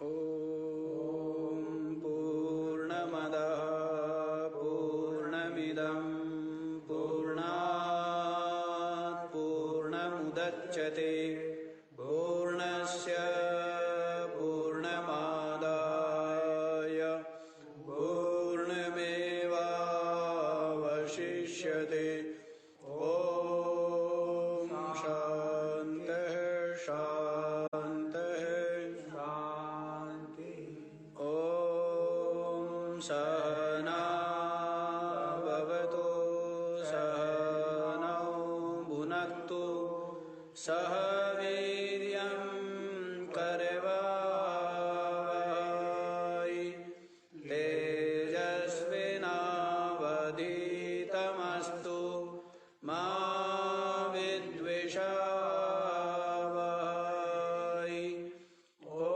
ॐ पूर्णमदः पूर्णमिदं पूर्णात् पूर्णमुदच्यते पूर्णस्य पूर्णमादाय पूर्णमेवावशिष्यते। ॐ शान्तिः शान्तिः शान्तिः। ॐ सहना भवतु सहनौ भुनक्तु सह वीर्यं करवावहै तेजस्विनावधीतमस्तु मा विद्विषावहै। ॐ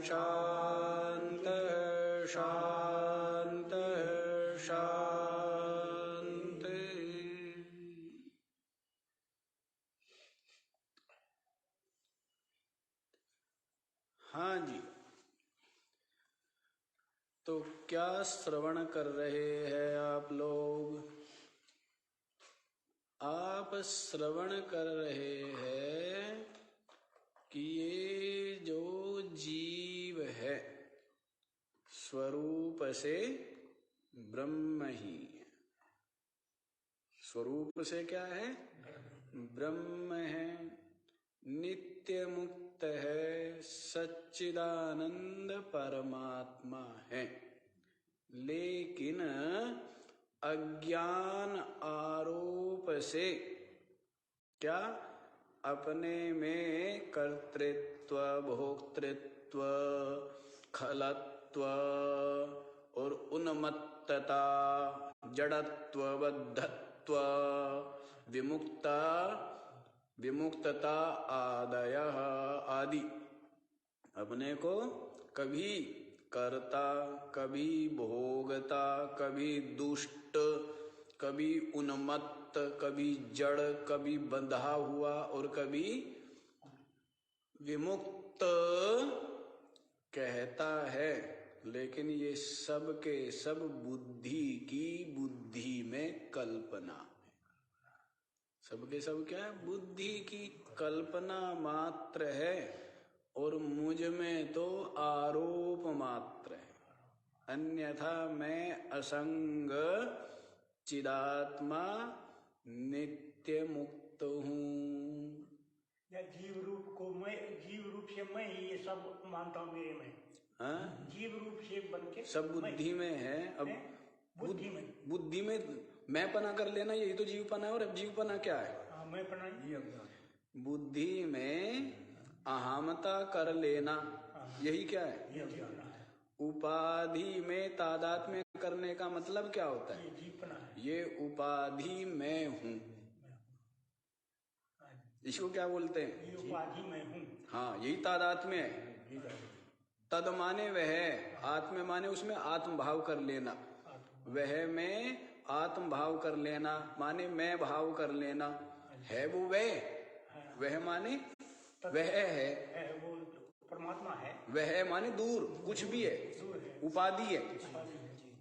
शान्तिः शान्तिः शान्तिः। हाँ जी, तो क्या श्रवण कर रहे हैं आप लोग? आप श्रवण कर रहे हैं कि ये जो जीव है स्वरूप से ब्रह्म ही है। स्वरूप से क्या है? ब्रह्म है, नित्य मुक्त है, सच्चिदानंद परमात्मा है। लेकिन अज्ञान आरोप से क्या अपने में कर्तृत्व, भोक्तृत्व, खलत्व और उन्मत्तता, जड़त्व, बद्धत्व, विमुक्तता आदि अपने को कभी कर्ता, कभी भोगता, कभी दुष्ट, कभी उन्मत्त, कभी जड़, कभी बंधा हुआ और कभी विमुक्त कहता है। लेकिन ये सब के सब बुद्धि की बुद्धि में कल्पना है। सबके सब क्या है? बुद्धि की कल्पना मात्र है और मुझ में तो आरोप मात्र है। अन्यथा मैं असंग चिदात्मा नित्य मुक्त हूँ। या जीव रूप को मैं, जीव रूप से मैं ही ये सब मानता हूँ मेरे में। हाँ? जीव रूप से बनके सब बुद्धि में है। अब बुद्धि में मैं पना कर लेना, यही तो जीवपना है। और अब जीवपना क्या है? मैं पना। बुद्धि में अहमता कर लेना, यही क्या है? उपाधि में तादात्म्य करने का मतलब क्या होता है? ये उपाधि में हूँ, इसको क्या बोलते हैं? उपाधि में हूँ। हाँ, यही तादात्म्य है। तद माने वह, आत्म माने उसमें आत्म भाव कर लेना, वह में आत्म भाव कर लेना माने मैं भाव कर लेना। है वो वह माने वह है, वो परमात्मा है। वह माने दूर, कुछ भी है, उपाधि है,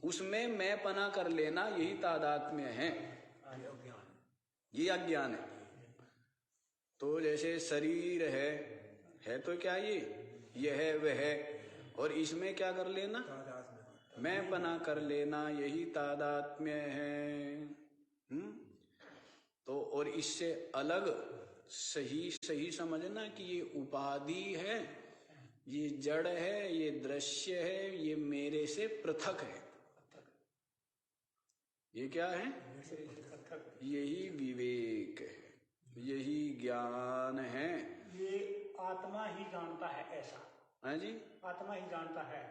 उसमें मैं पना कर लेना, यही तादात्म्य है, ये अज्ञान है। तो जैसे शरीर है तो क्या ये है वह, और इसमें क्या कर लेना? मैं पना कर लेना, यही तादात्म्य है। तो और इससे अलग सही समझना कि ये उपाधि है, ये जड़ है, ये दृश्य है, ये मेरे से पृथक है। ये क्या है? यही विवेक है, यही ज्ञान है। ये आत्मा ही जानता है ऐसा। हाँ जी, आत्मा ही जानता है।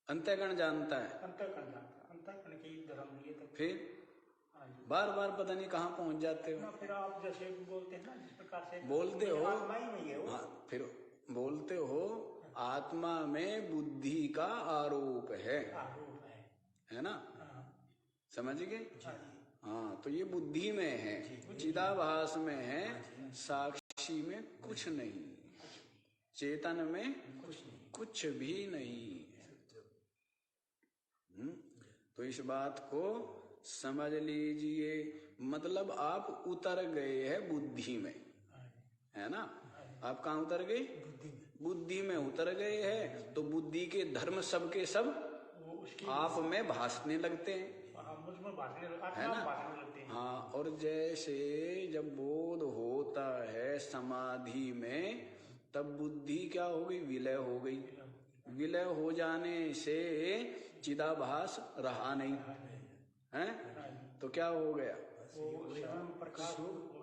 अंतःकरण जानता है। अंतःकरण जानता है, अंतःकरण की धर्म ये तो फिर बार बार पता नहीं कहाँ पहुंच जाते हो। फिर आप जैसे बोलते हैं ना, जिस प्रकार से बोलते हो आत्मा ही नहीं है वो। हाँ, फिर बोलते हो आत्मा में बुद्धि का आरोप है ना? समझ गए? हाँ, तो ये बुद्धि में है, चिदाभास में है, साक्षी में कुछ नहीं। चेतन में कुछ भी नहीं है। तो इस बात को समझ लीजिए। मतलब आप उतर गए हैं बुद्धि में, है ना? आप कहाँ उतर गए? बुद्धि में उतर गए हैं। तो बुद्धि के धर्म सब के सब आप में भासने लगते हैं, है ना? हाँ, और जैसे जब बोध होता है समाधि में, तब बुद्धि क्या हो गई? विलय हो गई। विलय हो जाने से चिदाभास रहा नहीं है, तो क्या हो गया?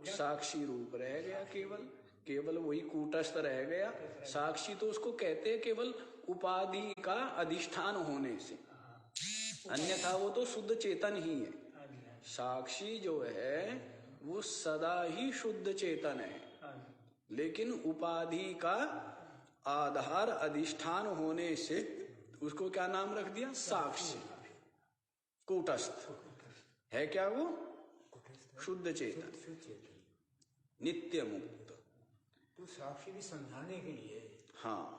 साक्षी रूप रह गया। केवल वही कूटस्थ रह गया। साक्षी तो उसको कहते हैं केवल उपाधि का अधिष्ठान होने से, अन्यथा वो तो शुद्ध चेतन ही है। साक्षी जो है वो सदा ही शुद्ध चेतन है, लेकिन उपाधि का आधार अधिष्ठान होने से उसको क्या नाम रख दिया? साक्षी। कूटस्थ है क्या वो? शुद्ध चेतन, नित्य मुक्त। तो साक्षी भी समझाने के लिए। हाँ,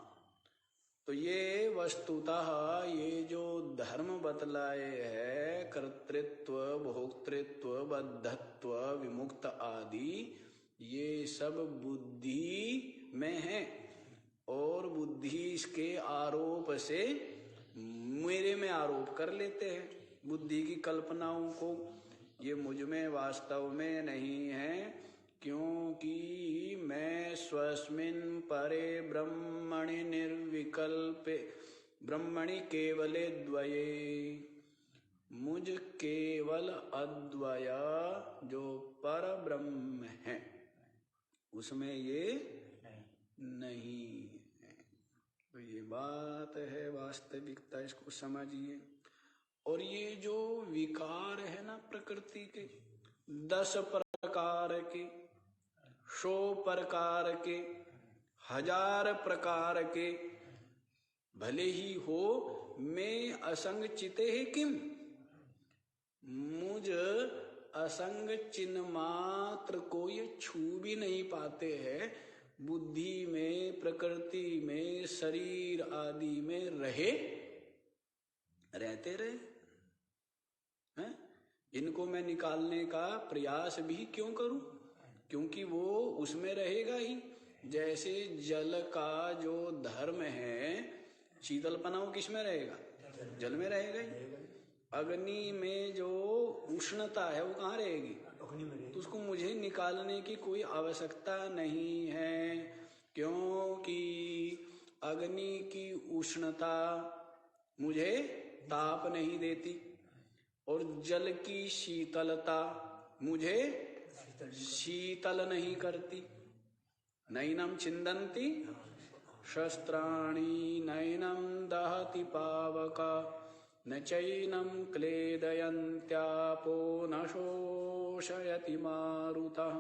तो ये वस्तुतः ये जो धर्म बतलाए है, कर्तृत्व, भोक्तृत्व, बद्धत्व, विमुक्त आदि, ये सब बुद्धि में है। और बुद्धि इसके आरोप से मेरे में आरोप कर लेते हैं बुद्धि की कल्पनाओं को। ये मुझ में वास्तव में नहीं है, क्योंकि मैं स्वस्मिन् परे ब्रह्मणि निर्विकल्पे ब्रह्मणि केवले द्वये, मुझ केवल अद्वय जो पर ब्रह्म है उसमें ये नहीं है। तो ये बात है वास्तविकता, इसको समझिए। और ये जो विकार है ना प्रकृति के, 10 प्रकार के, 100 प्रकार के, 1000 प्रकार के भले ही हो, मैं असंग चिते है किम, मुझ असंग चिन्ह मात्र को ये छू भी नहीं पाते हैं। बुद्धि में, प्रकृति में, शरीर आदि में रहते रहे हैं। इनको मैं निकालने का प्रयास भी क्यों करूं? क्योंकि वो उसमें रहेगा ही। जैसे जल का जो धर्म है, शीतलपना वो किस में रहेगा? जल में रहेगा ही। अग्नि में जो उष्णता है वो कहाँ रहेगी? तो उसको मुझे निकालने की कोई आवश्यकता नहीं है, क्योंकि अग्नि की उष्णता मुझे ताप नहीं देती और जल की शीतलता मुझे शीतल नहीं करती। नैनम छिन्दन्ति शस्त्राणि नैनम दहति पावका न चैनम क्लेदयन्त्यापो न शोषयति मारुतः।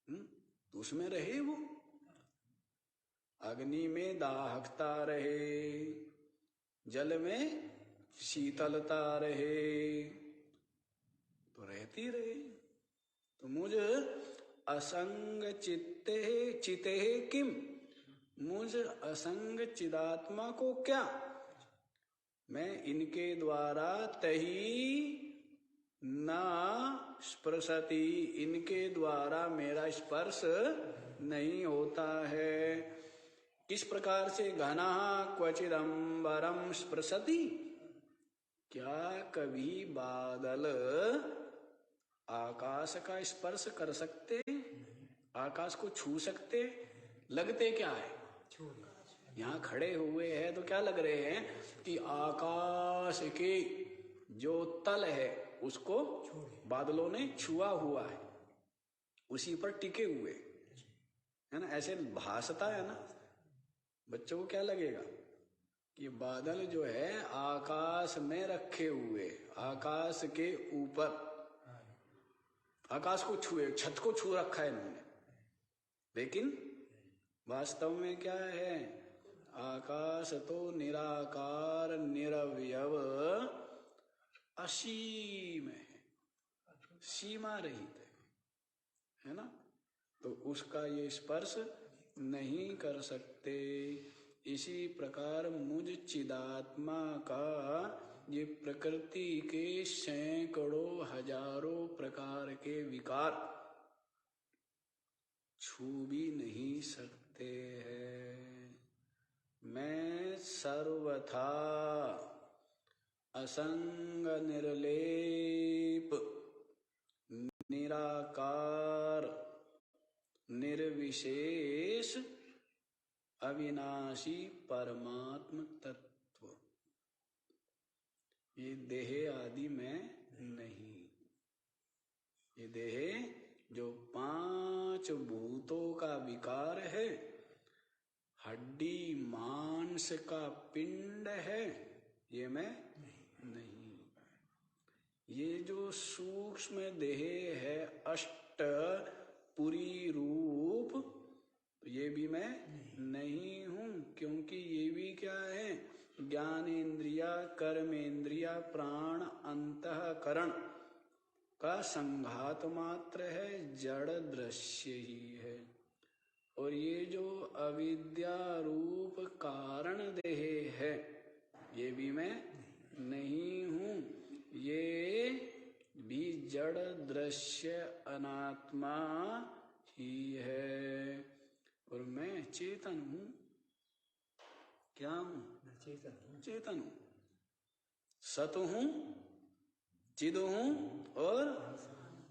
तो उसमें रहे वो, अग्नि में दाहकता रहे, जल में शीतलता रहे, तो रहती रहे। तो मुझ असंग चिते किम, मुझ असंग चिदात्मा को क्या, मैं इनके द्वारा तही न स्पर्शति, इनके द्वारा मेरा स्पर्श नहीं होता है। किस प्रकार से? घना क्वचिदंबरम स्पृशति, क्या कभी बादल आकाश का स्पर्श कर सकते? आकाश को छू सकते? लगते क्या है? यहाँ खड़े हुए हैं तो क्या लग रहे हैं कि आकाश के जो तल है उसको बादलों ने छुआ हुआ है, उसी पर टिके हुए, है ना? ऐसे भासता है ना। बच्चों को क्या लगेगा कि बादल जो है आकाश में रखे हुए, आकाश के ऊपर, आकाश को छुए, छत को छू रखा है इन्होंने। लेकिन वास्तव में क्या है? आकाश तो निराकार निरवयव असीम है, सीमा रहित है ना? तो उसका ये स्पर्श नहीं कर सकते। इसी प्रकार मुझ चिदात्मा का ये प्रकृति के सैकड़ों हजारों प्रकार के विकार छू भी नहीं सकते हैं। मैं सर्वथा असंग निर्लेप निराकार निर्विशेष अविनाशी परमात्म तत्व, ये देह आदि में नहीं। ये देह जो पांच भूतों का विकार है, हड्डी मांस का पिंड है, ये मैं नहीं। ये जो सूक्ष्म देह है अष्ट पुरी रूप, ये भी मैं नहीं हूं, क्योंकि ये भी क्या है, ज्ञानेन्द्रिया कर्मेंद्रिया प्राण अंतःकरण का संघात मात्र है, जड़ दृश्य ही है। और ये जो अविद्या रूप कारण देह है, ये भी मैं नहीं हूं, ये भी जड़ दृश्य अनात्मा ही है। और मैं चेतन हूं। क्या हूं? चेतन हूं, सत हूं, चिद हूं और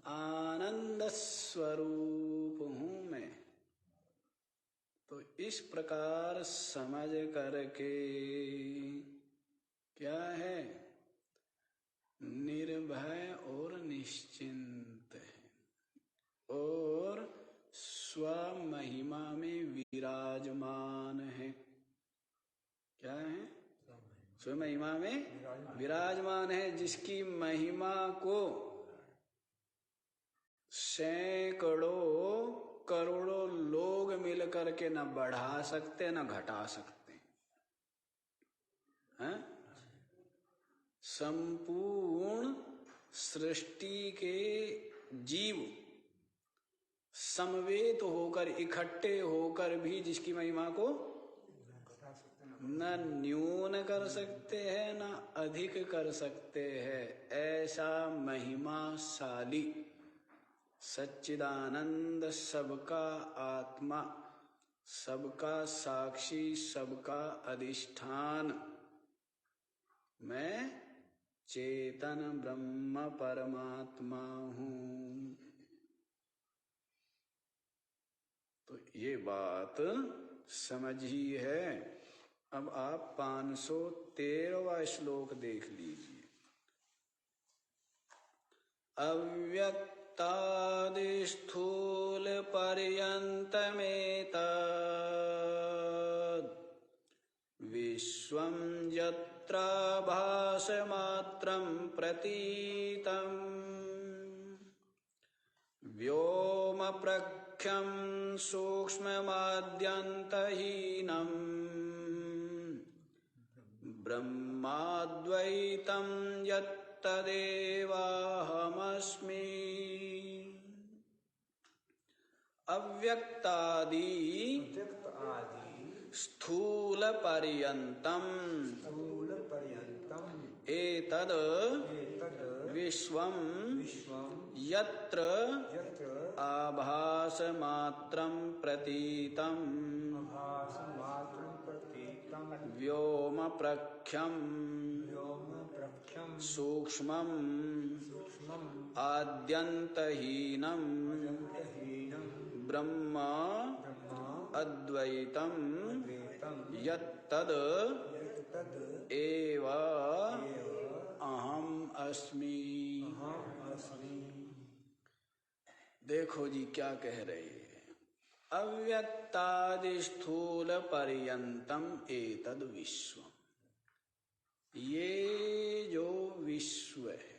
आनंद स्वरूप हूं मैं। तो इस प्रकार समझ करके क्या है, निर्भय और निश्चिंत है और स्वमहिमा में विराजमान है। क्या है? स्वमहिमा में विराजमान है, जिसकी महिमा को सैकड़ों करोड़ों लोग मिलकर के न बढ़ा सकते न घटा सकते हैं। संपूर्ण सृष्टि के जीव समवेत होकर इकट्ठे होकर भी जिसकी महिमा को न न्यून कर सकते हैं न अधिक कर सकते हैं, ऐसा महिमाशाली सच्चिदानंद सबका आत्मा, सबका साक्षी, सबका अधिष्ठान, मैं चेतन ब्रह्म परमात्मा हूं। तो ये बात समझी है। अब आप 513वां श्लोक देख लीजिए। अव्यक्तादिस्थूल पर्यन्तमेतद् विश्वं यत्र भासमात्रं प्रतीतम् व्योम प्रख्यं सूक्ष्ममाद्यन्तहीनम् ब्रह्माद्वैतं यत्तदेवाहमस्मि। अव्यक्तादि स्थूल पर्यन्तम एतद् विश्वं यत्र आभासमात्रं प्रतीतं व्योम प्रख्यं सूक्ष्मं आद्यन्तहीनं ब्रह्म अद्वैतं यत्तद् एव अहम अस्मि। देखो जी क्या कह रहे हैं, अव्यक्तादि स्थूल पर्यंतम एतद् विश्व। ये जो विश्व है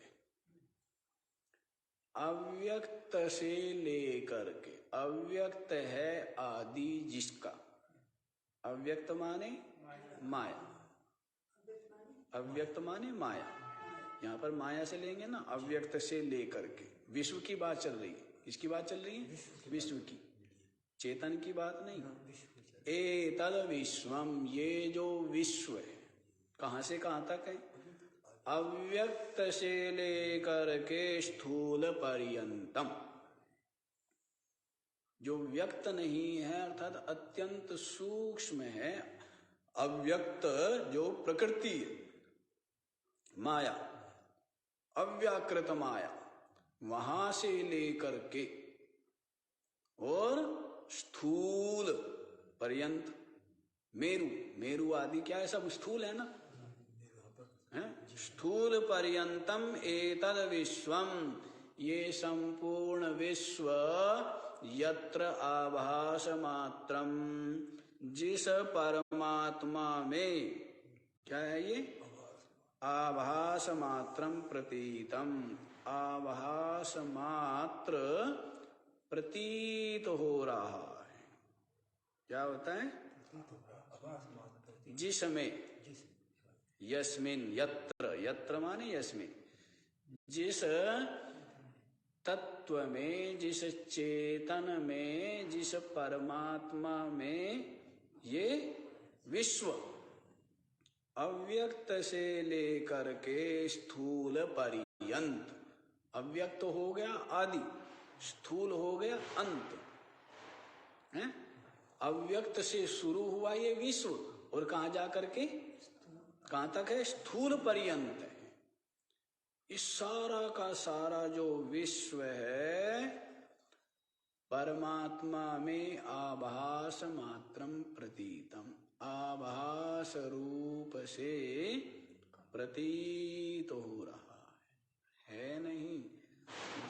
अव्यक्त से लेकर के, अव्यक्त है आदि जिसका, अव्यक्त माने माया, अव्यक्त माने माया, यहाँ पर माया से लेंगे ना, अव्यक्त से लेकर के विश्व की बात चल रही है। किसकी बात चल रही है? विश्व की। चेतन की बात नहीं। विश्व एतद विश्वम, ये जो विश्व है कहां से कहां तक है? अव्यक्त से लेकर के स्थूल पर्यंतम। जो व्यक्त नहीं है अर्थात अत्यंत सूक्ष्म है, अव्यक्त जो प्रकृति है, माया, अव्याकृत माया, वहां से लेकर के और स्थूल पर्यंत, मेरु, मेरु आदि क्या है, सब स्थूल है ना, है? स्थूल पर्यंतम एतद विश्वम, ये संपूर्ण विश्व, यत्र आभास मात्रम, जिस परमात्मा में क्या है ये, आभास मात्रम प्रतीतम, आभास मात्र प्रतीत हो रहा है। क्या होता है? जिसमें, यस्मिन, यत्र, यत्र माने यस्मिन, जिस तत्व में, जिस चेतन में, जिस परमात्मा में ये विश्व अव्यक्त से लेकर के स्थूल पर्यंत, अव्यक्त हो गया आदि, स्थूल हो गया अंत है। अव्यक्त से शुरू हुआ ये विश्व और कहां जाकर के कहां तक है? स्थूल पर्यंत है। इस सारा का सारा जो विश्व है परमात्मा में आभास मात्रम प्रतीतम, आभास रूप से प्रतीत हो रहा है नहीं?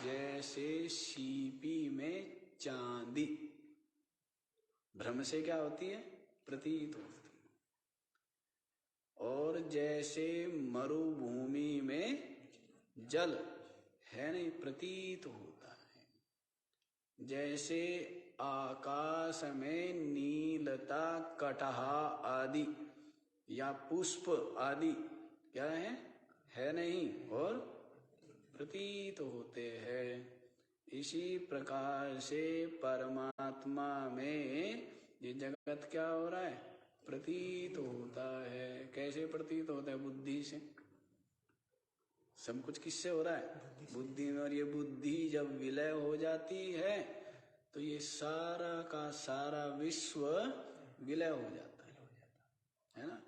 जैसे सीपी में चांदी, भ्रम से क्या होती है? प्रतीत होती है। और जैसे मरुभूमि में जल है नहीं, प्रतीत होता है। जैसे आकाश में नीलता, कटहा आदि या पुष्प आदि क्या है नहीं, और प्रतीत होते हैं। इसी प्रकार से परमात्मा में ये जगत क्या हो रहा है? प्रतीत होता है। कैसे प्रतीत होता है? बुद्धि से। सब कुछ किससे हो रहा है? बुद्धि में। और ये बुद्धि जब विलय हो जाती है तो ये सारा का सारा विश्व विलय हो जाता है ना?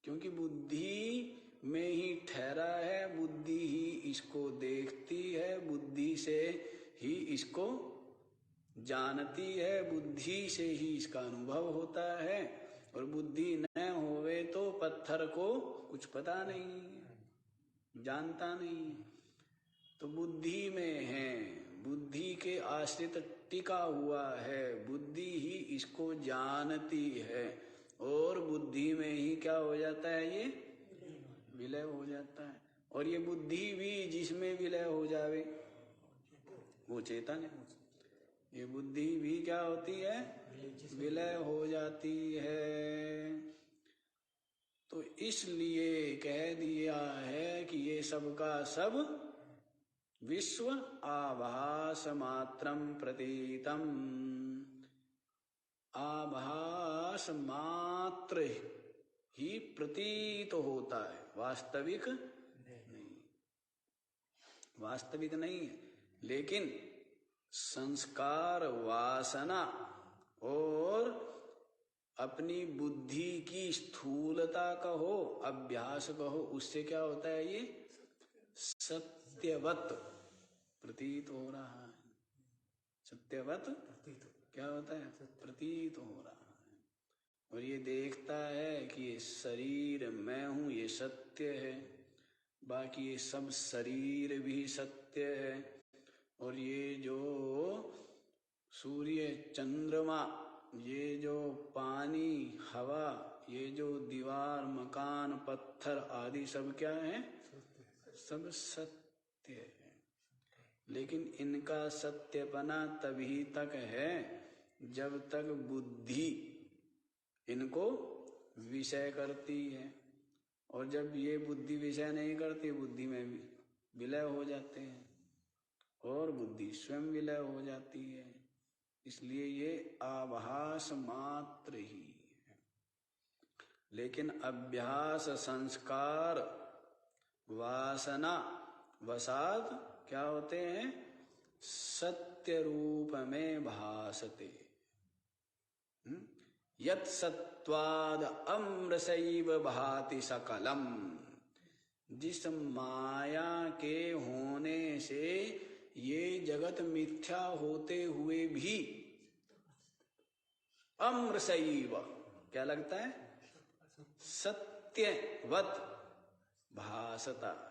क्योंकि बुद्धि में ही ठहरा है, बुद्धि ही इसको देखती है, बुद्धि से ही इसको जानती है, बुद्धि से ही इसका अनुभव होता है। और बुद्धि न होवे तो पत्थर को कुछ पता नहीं, जानता नहीं। तो बुद्धि में है, बुद्धि के आश्रित टिका हुआ है, बुद्धि ही इसको जानती है। और बुद्धि में ही क्या हो जाता है? ये विलय हो जाता है। और ये बुद्धि भी जिसमें विलय हो जावे वो चेतन है। ये बुद्धि भी क्या होती है? विलय हो जाती है। तो इसलिए कह दिया है कि ये सब का सब विश्व आभास मात्रम प्रतीतम, आभास मात्र ही प्रतीत होता है, वास्तविक नहीं, वास्तविक नहीं है। लेकिन संस्कार, वासना और अपनी बुद्धि की स्थूलता कहो, अभ्यास कहो, उससे क्या होता है? ये सत्यवत प्रतीत हो रहा है। सत्यवत क्या होता है? प्रतीत हो रहा है। और ये देखता है कि ये शरीर मैं हूं, ये सत्य है, बाकी ये सब शरीर भी सत्य है। और ये जो सूर्य, चंद्रमा, ये जो पानी, हवा, ये जो दीवार, मकान, पत्थर आदि सब क्या है? सब सत्य है। लेकिन इनका सत्यपना तभी तक है जब तक बुद्धि इनको विषय करती है। और जब ये बुद्धि विषय नहीं करती, बुद्धि में विलय हो जाते हैं और बुद्धि स्वयं विलय हो जाती है। इसलिए ये आभास मात्र ही है। लेकिन अभ्यास, संस्कार, वासना, वसाद क्या होते हैं? सत्य रूप में भासते। यत् सत्वाद अम्रसैव भाति सकलम। जिस माया के होने से ये जगत मिथ्या होते हुए भी अम्रसैव क्या लगता है? सत्यवत भासता।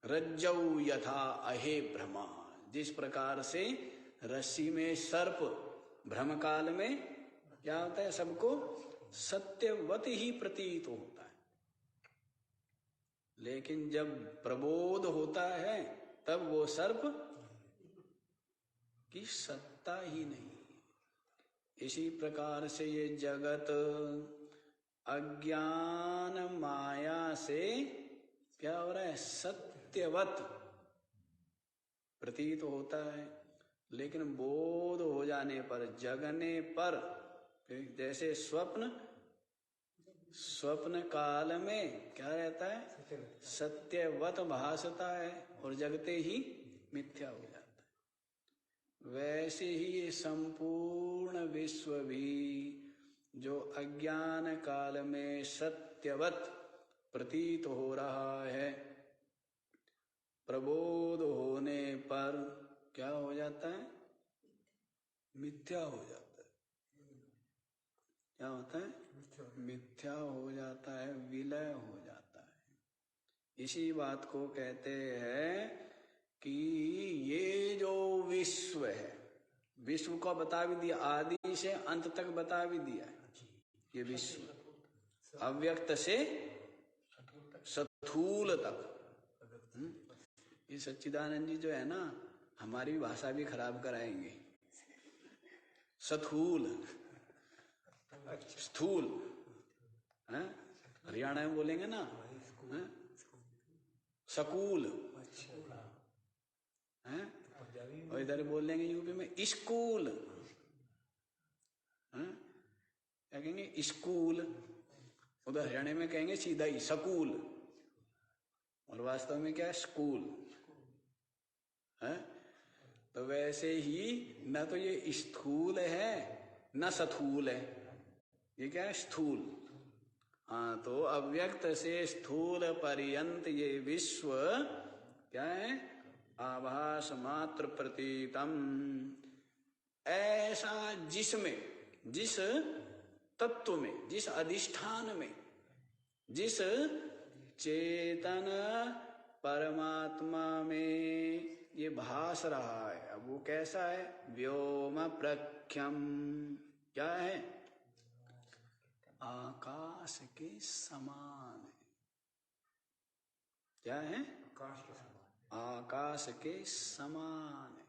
रज्जौ यथा अहे भ्रमा। जिस प्रकार से रस्सी में सर्प भ्रम काल में क्या होता है? सबको सत्यवत ही प्रतीत होता है। लेकिन जब प्रबोध होता है तब वो सर्प की सत्ता ही नहीं। इसी प्रकार से ये जगत अज्ञान माया से क्या हो रहा है? सत्यवत प्रतीत होता है। लेकिन बोध हो जाने पर, जगने पर, जैसे स्वप्न काल में क्या रहता है? सत्यवत भासता है और जगते ही मिथ्या हो जाता है। वैसे ही ये संपूर्ण विश्व भी जो अज्ञान काल में सत्यवत प्रतीत हो रहा है, प्रबोध होने पर क्या हो जाता है? मिथ्या हो जाता है। क्या होता है? मिथ्या हो जाता है, विलय हो जाता है। इसी बात को कहते हैं कि ये जो विश्व है, विश्व को बता भी दिया, आदि से अंत तक बता भी दिया है। ये विश्व अव्यक्त से स्थूल तक। ये सच्चिदानंद जी जो है ना, हमारी भाषा भी खराब कराएंगे। स्थूल, स्थूल, हरियाणा में बोलेंगे ना, सकूल, और इधर बोल देंगे यूपी में स्कूल। क्या कहेंगे? स्कूल। उधर हरियाणा में कहेंगे सीधा ही सकूल, और वास्तव में क्या है? स्कूल है। तो वैसे ही न तो ये स्थूल है न स्थूल है, ये क्या है? स्थूल। हाँ, तो अव्यक्त से स्थूल पर्यंत ये विश्व क्या है? आभास मात्र प्रतीतम। ऐसा जिसमें, जिस तत्व में, जिस अधिष्ठान में, जिस चेतन परमात्मा में ये भास रहा है, अब वो कैसा है? व्योम प्रख्यम। क्या है? आकाश के समान है। क्या है? आकाश के समान है।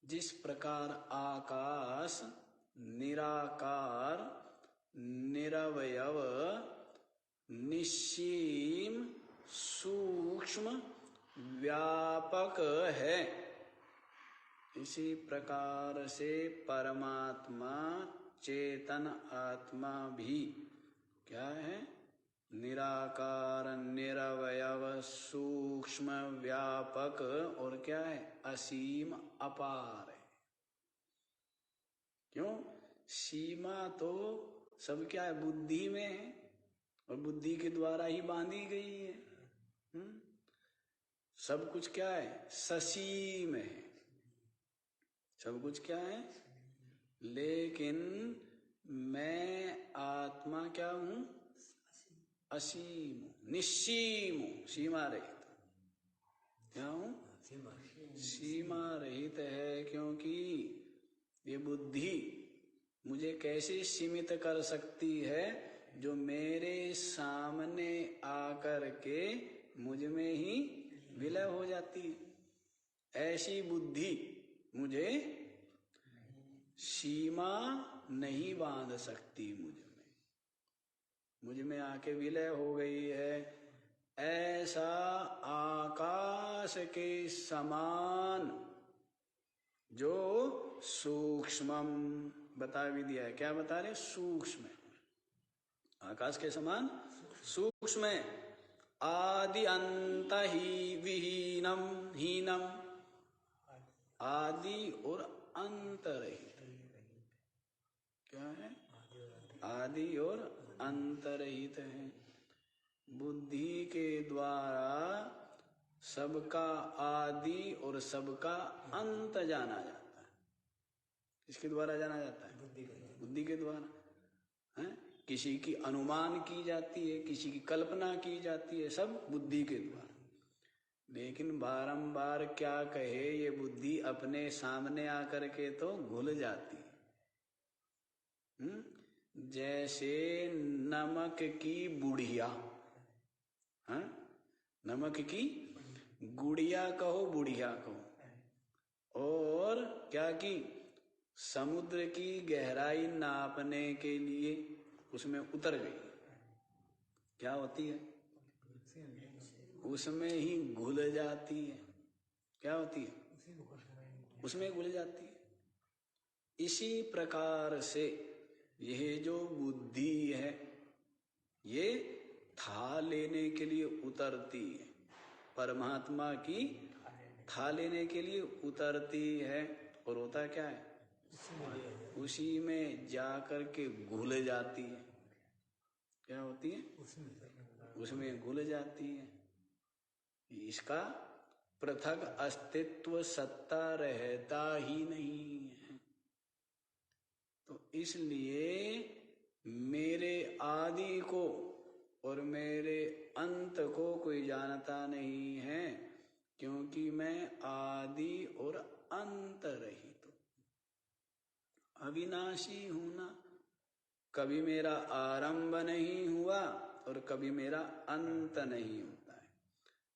जिस प्रकार आकाश निराकार, निरवयव, निश्चीम, सूक्ष्म, व्यापक है, इसी प्रकार से परमात्मा चेतन आत्मा भी क्या है? निराकार, निरवयव, सूक्ष्म, व्यापक और क्या है? असीम, अपार है। क्यों? सीमा तो सब क्या है? बुद्धि में है, और बुद्धि के द्वारा ही बांधी गई है। सब कुछ क्या है? ससीम है। सब कुछ क्या है? लेकिन मैं आत्मा क्या हूं? असीम हूं, निश्सीम हूं, सीमा रहित। क्या हूं? सीमा रहित है। क्योंकि ये बुद्धि मुझे कैसे सीमित कर सकती है? जो मेरे सामने आकर के मुझ में ही विलय हो जाती है। ऐसी बुद्धि मुझे सीमा नहीं बांध सकती। मुझ में आके विलय हो गई है। ऐसा आकाश के समान जो सूक्ष्मम बता भी दिया है। क्या बता रहे? सूक्ष्म है, आकाश के समान सूक्ष्म है। आदि अंत ही विहीनम, हीनम आदि और अंत रहित। क्या है? आदि और अंत रहित है। बुद्धि के द्वारा सबका आदि और सबका अंत जाना जाता है। किसके द्वारा जाना जाता है? बुद्धि के द्वारा है। किसी की अनुमान की जाती है, किसी की कल्पना की जाती है, सब बुद्धि के द्वारा। लेकिन बारंबार क्या कहे, ये बुद्धि अपने सामने आकर के तो घुल जाती है। जैसे नमक की बुढ़िया, नमक की गुड़िया कहो, बुढ़िया कहो, और क्या की समुद्र की गहराई नापने के लिए उसमें उतर गई। क्या होती है? उसमें ही घुल जाती है। क्या होती है? उसमें घुल जाती है। इसी प्रकार से यह जो बुद्धि है, ये था लेने के लिए उतरती है, परमात्मा की था लेने के लिए उतरती है। और होता क्या है? उसी में जाकर के घुल जाती है। क्या होती है? उसमें घुल जाती है। इसका पृथक अस्तित्व सत्ता रहता ही नहीं है। तो इसलिए मेरे आदि को और मेरे अंत को कोई जानता नहीं है, क्योंकि मैं आदि और अंत रहित हूं, अविनाशी हूं ना। कभी मेरा आरंभ नहीं हुआ और कभी मेरा अंत नहीं होता है।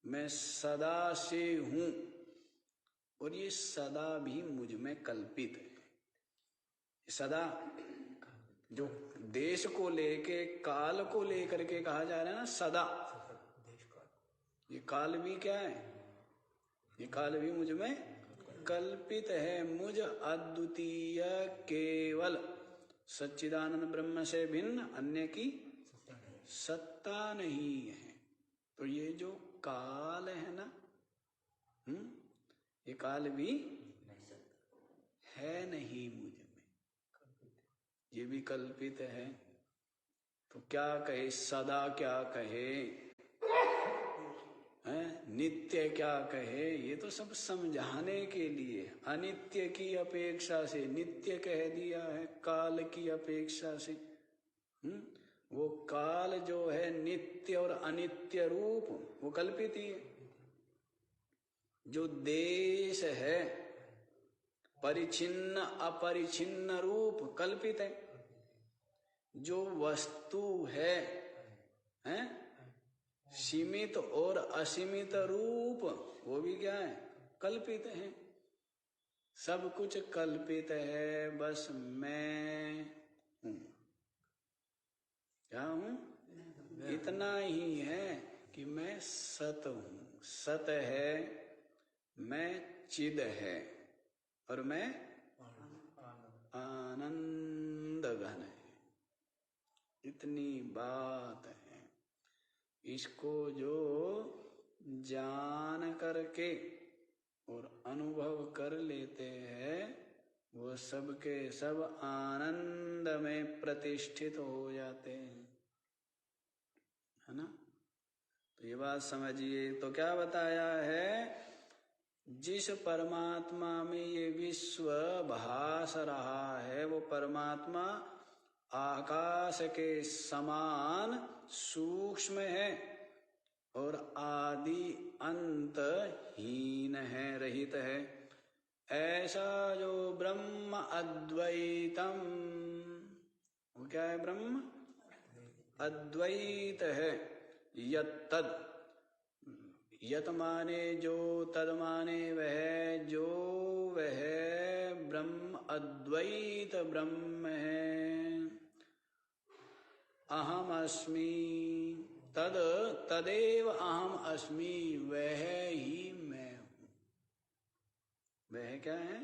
मैं सदा से हूं, और ये सदा भी मुझ में कल्पित है। सदा जो देश को लेके, काल को लेकर के कहा जा रहा है ना, सदा, ये काल भी क्या है? ये काल भी मुझ में कल्पित है। मुझ अद्वितीय केवल सच्चिदानंद ब्रह्म से भिन्न अन्य की सत्ता नहीं है। तो ये जो काल है ना, ये काल भी है नहीं मुझ में, ये भी कल्पित है। तो क्या कहे? सदा क्या कहे, नित्य क्या कहे? ये तो सब समझाने के लिए अनित्य की अपेक्षा से नित्य कह दिया है, काल की अपेक्षा से। वो काल जो है नित्य और अनित्य रूप, वो कल्पित ही है। जो देश है परिचिन्न अपरिचिन्न रूप, कल्पित है। जो वस्तु है, सीमित और असीमित रूप, वो भी क्या है? कल्पित है। सब कुछ कल्पित है, बस मैं हूं। क्या हूं? इतना ही है कि मैं सत हूं। सत है, मैं चिद है, और मैं आनंद घन है। इतनी बात है। इसको जो जान करके और अनुभव कर लेते हैं, वो सबके सब आनंद में प्रतिष्ठित हो जाते हैं, है ना। तो ये बात समझिए। तो क्या बताया है? जिस परमात्मा में ये विश्व भास रहा है, वो परमात्मा आकाश के समान सूक्ष्म है और आदि अंत हीन है, रहित है। ऐसा जो ब्रह्म अद्वैतम, वो क्या है? ब्रह्म अद्वैत है। यत्तद, यत माने जो, तद माने वह, जो वह ब्रह्म अद्वैत ब्रह्म है। अहम अस्मि, तद तदेव अहम अस्मि, वह ही मैं हूं। वह क्या है?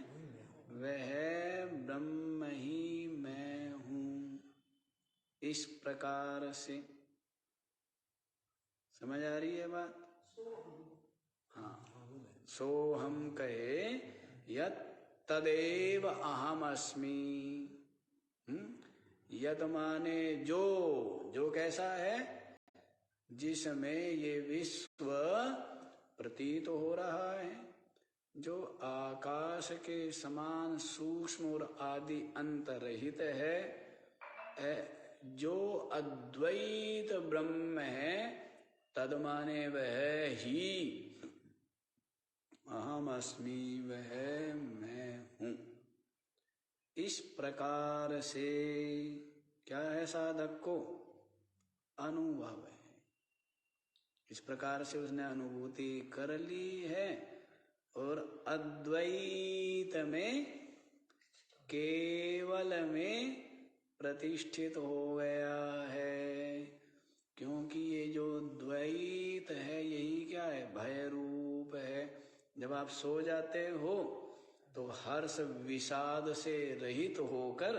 वह ब्रह्म ही मैं हूं। इस प्रकार से समझ आ रही है बात? हाँ, सो हम कहे यत तदेव अहम अस्मि। यत माने जो कैसा है? जिसमें ये विश्व प्रतीत हो रहा है, जो आकाश के समान सूक्ष्म और आदि अंत रहित है, जो अद्वैत ब्रह्म है, तद माने वह ही अहम अस्मि, वह मैं हूं। इस प्रकार से क्या है? साधक को अनुभव है। इस प्रकार से उसने अनुभूति कर ली है और अद्वैत में, केवल में प्रतिष्ठित हो गया है। क्योंकि ये जो द्वैत है यही क्या है? भय रूप है। जब आप सो जाते हो तो हर्ष विषाद से रहित होकर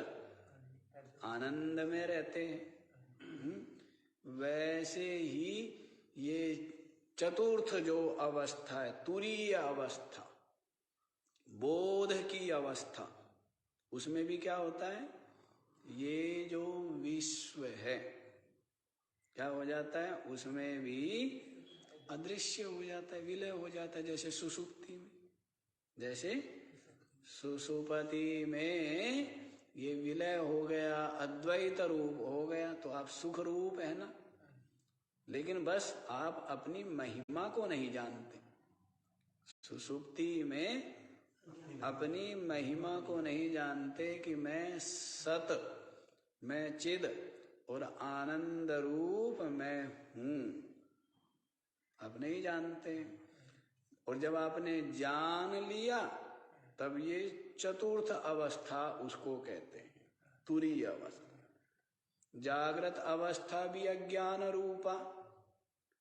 आनंद में रहते हैं। वैसे ही ये चतुर्थ जो अवस्था है, तुरीय अवस्था, बोध की अवस्था, उसमें भी क्या होता है? ये जो विश्व है क्या हो जाता है? उसमें भी अदृश्य हो जाता है, विलय हो जाता है। जैसे सुषुप्ति में, जैसे सुषुप्ति में ये विलय हो गया, अद्वैत रूप हो गया, तो आप सुख रूप है ना। लेकिन बस आप अपनी महिमा को नहीं जानते। सुषुप्ति में अपनी महिमा को नहीं जानते कि मैं सत, मैं चिद और आनंद रूप मैं हूं, आप नहीं जानते। और जब आपने जान लिया तब ये चतुर्थ अवस्था उसको कहते हैं, तुरीय अवस्था। जागृत अवस्था भी अज्ञान रूपा,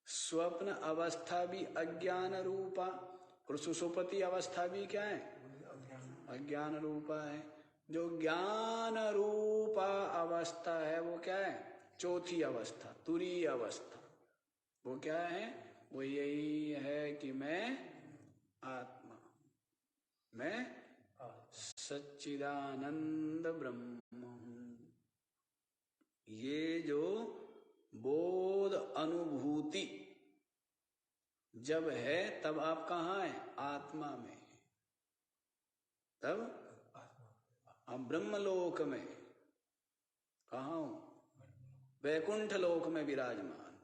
स्वप्न अवस्था भी अज्ञान रूपा, और सुषुप्ति अवस्था भी क्या है? अज्ञान रूपा है। जो ज्ञान रूपा अवस्था है वो क्या है? चौथी अवस्था, तुरीय अवस्था। वो क्या है? वो यही है कि मैं आत्मा, मैं सच्चिदानंद ब्रह्म हूं। ये जो बोध अनुभूति जब है तब आप कहाँ हैं? आत्मा में। तब आप ब्रह्मलोक में। कहाँ हूं? वैकुंठ लोक में विराजमान।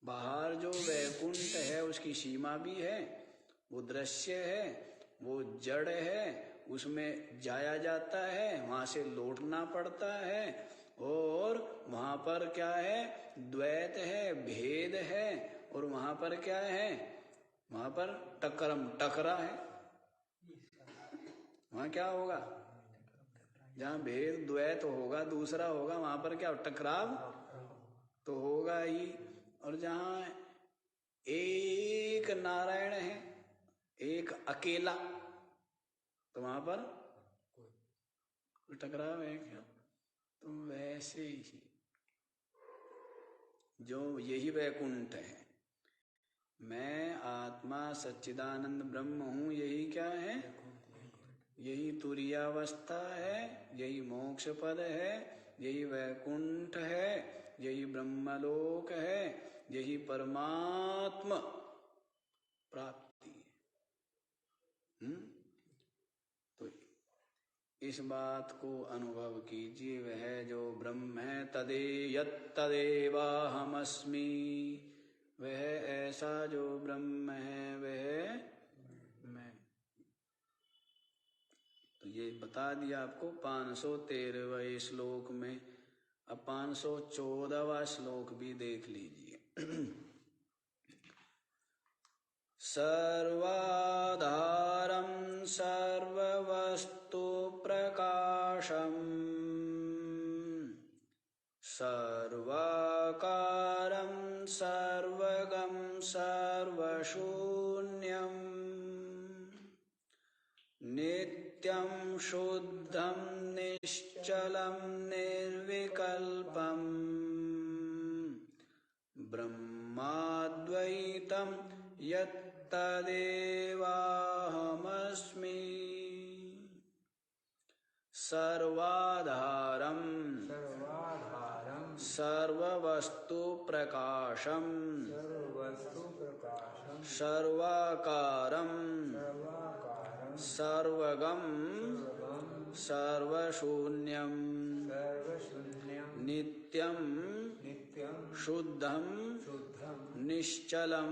बाहर जो वैकुंठ है उसकी सीमा भी है, वो दृश्य है, वो जड़ है, उसमें जाया जाता है, वहां से लौटना पड़ता है। और वहां पर क्या है? द्वैत है, भेद है। और वहां पर क्या है? वहां पर टकरा है। वहां क्या होगा? जहां भेद द्वैत होगा, दूसरा होगा, वहां पर क्या? टकराव तो होगा ही। और जहां एक नारायण है, एक अकेला, तो वहां पर कोई टकराव है क्या? तो वैसे ही जो यही वैकुंठ है, मैं आत्मा सच्चिदानंद ब्रह्म हूं, यही क्या है? यही तुरीयावस्था है, यही मोक्ष पद है, यही वैकुंठ है, यही ब्रह्मलोक है, यही परमात्म प्राप्ति है। तो इस बात को अनुभव कीजिए, वह जो ब्रह्म है, तदेवाहमस्मि, वह ऐसा जो ब्रह्म है वह मैं। तो ये बता दिया आपको 513वें श्लोक में। अब 514वां श्लोक भी देख लीजिए। सर्वाधारं सर्ववस्तु प्रकाशम् सर्वाकारं सर्वगं सर्वशून्यं नित्यं शुद्धं निश्चलं निर्विकल्पं ब्रह्माद्वैतं यत्तदेवाहमस्मि सर्वाधारं सर्ववस्तु प्रकाशं सर्वाकारं सर्वगं सर्वशून्यं नित्यं शुद्धं निश्चलं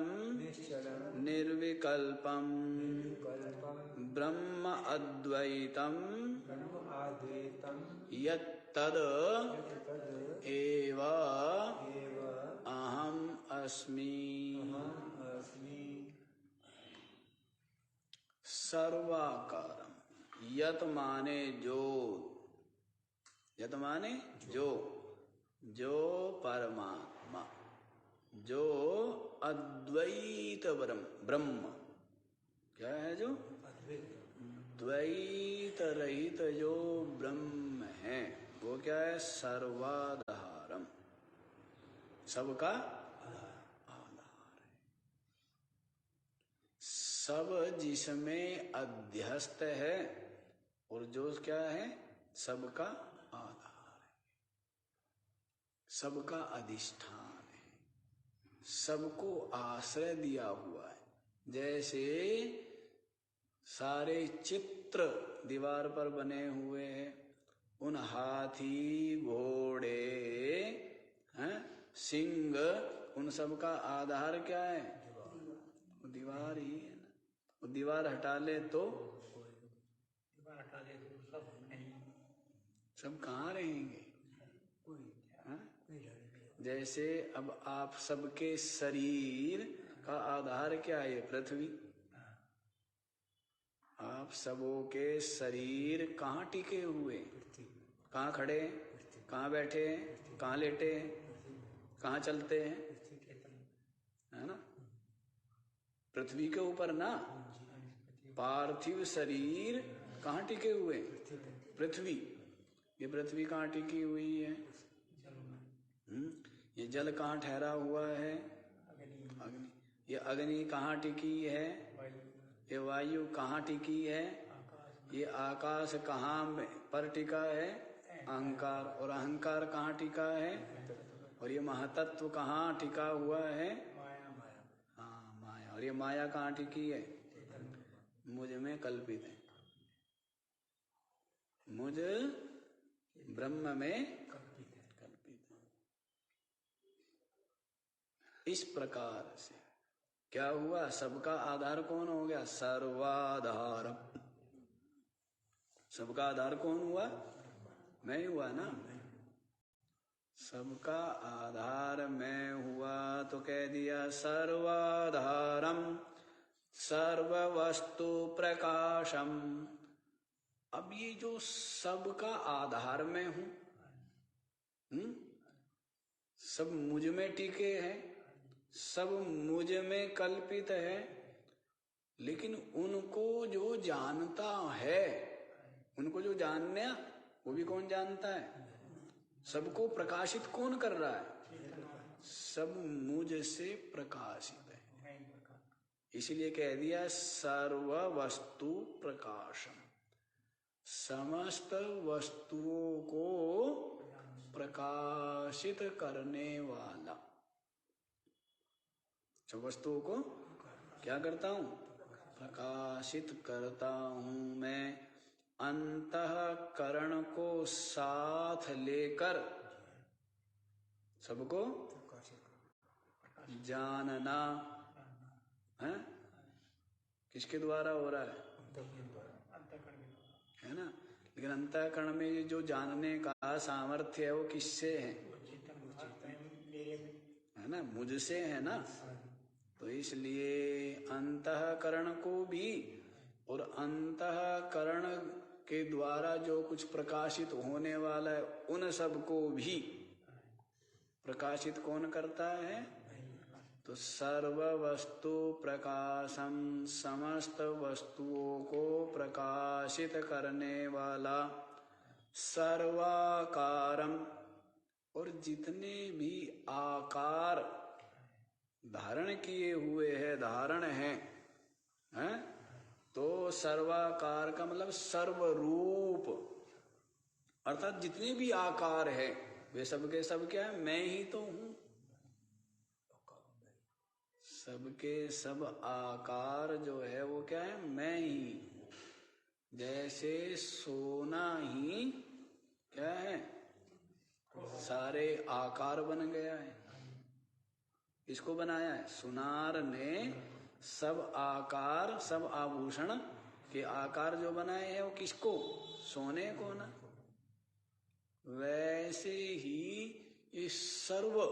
निर्विकल्पं ब्रह्म अद्वैतं यत्तद् एव अहम अस्मि। सर्वाकारम, यत माने जो, यत माने जो, जो परमात्मा, जो अद्वैत ब्रह्म, क्या है जो द्वैत रहित जो ब्रह्म है, वो क्या है? सर्वाधारम, सबका आधार है। सब जिसमें अध्यस्त है और जो क्या है? सबका आधार है, सबका अधिष्ठान है, सबको आश्रय दिया हुआ है। जैसे सारे चित्र दीवार पर बने हुए हैं, उन हाथी घोड़े सिंह, उन सब का आधार क्या है? वो दीवार ही है ना। वो दीवार हटा ले तो सब कहाँ रहेंगे? जैसे अब आप सबके शरीर का आधार क्या है? पृथ्वी। आप सबों के शरीर कहाँ टिके हुए? कहाँ खड़े हैं? कहाँ बैठे हैं? कहाँ लेटे हैं? कहाँ चलते हैं? है ना? पृथ्वी के ऊपर ना। पार्थिव शरीर कहाँ टिके हुए? पृथ्वी। ये पृथ्वी कहाँ टिकी हुई है? ये जल कहाँ ठहरा हुआ है? अग्नि। ये अग्नि कहाँ टिकी है? ये वायु कहाँ टिकी है? ये आकाश कहाँ पर टिका है? अहंकार। और अहंकार कहाँ टिका है? और ये महातत्व कहाँ टिका हुआ है? हाँ, माया। और ये माया कहाँ टिकी है? मुझ में कल्पित है। मुझ ब्रह्म में कल्पित है। इस प्रकार से क्या हुआ? सबका आधार कौन हो गया? सर्वाधारम। सबका आधार कौन हुआ? मैं हुआ ना। सबका आधार मैं हुआ तो कह दिया सर्वाधारम सर्ववस्तु प्रकाशम। अब ये जो सबका आधार मैं हूं, सब मुझ में टिके हैं, सब मुझ में कल्पित है, लेकिन उनको जो जानता है, उनको जो जानना, वो भी कौन जानता है? सबको प्रकाशित कौन कर रहा है? सब मुझ से प्रकाशित है। इसलिए कह दिया सर्व वस्तु प्रकाशम। समस्त वस्तुओं को प्रकाशित करने वाला। सब वस्तुओं को क्या करता हूं? प्रकाशित करता हूं मैं। अंतःकरण को साथ लेकर सबको जानना है। किसके द्वारा हो रहा है? है ना? लेकिन अंतःकरण में जो जानने का सामर्थ्य है वो किससे है? है ना? मुझसे है ना। तो इसलिए अंतःकरण को भी और अंतःकरण के द्वारा जो कुछ प्रकाशित होने वाला है उन सब को भी प्रकाशित कौन करता है? तो तो सर्व वस्तु प्रकाशम, समस्त वस्तुओं को प्रकाशित करने वाला, सर्वाकारम, और जितने भी आकार धारण किए हुए हैं, धारण हैं, तो सर्वाकार का मतलब सर्वरूप, अर्थात जितने भी आकार है वे सबके सब क्या है, मैं ही तो हूं। सबके सब आकार जो है वो क्या है, मैं ही हूं। जैसे सोना ही क्या है, सारे आकार बन गया है। इसको बनाया है सुनार ने, सब आकार, सब आभूषण के आकार जो बनाए हैं वो किसको, सोने को ना। वैसे ही इस सर्व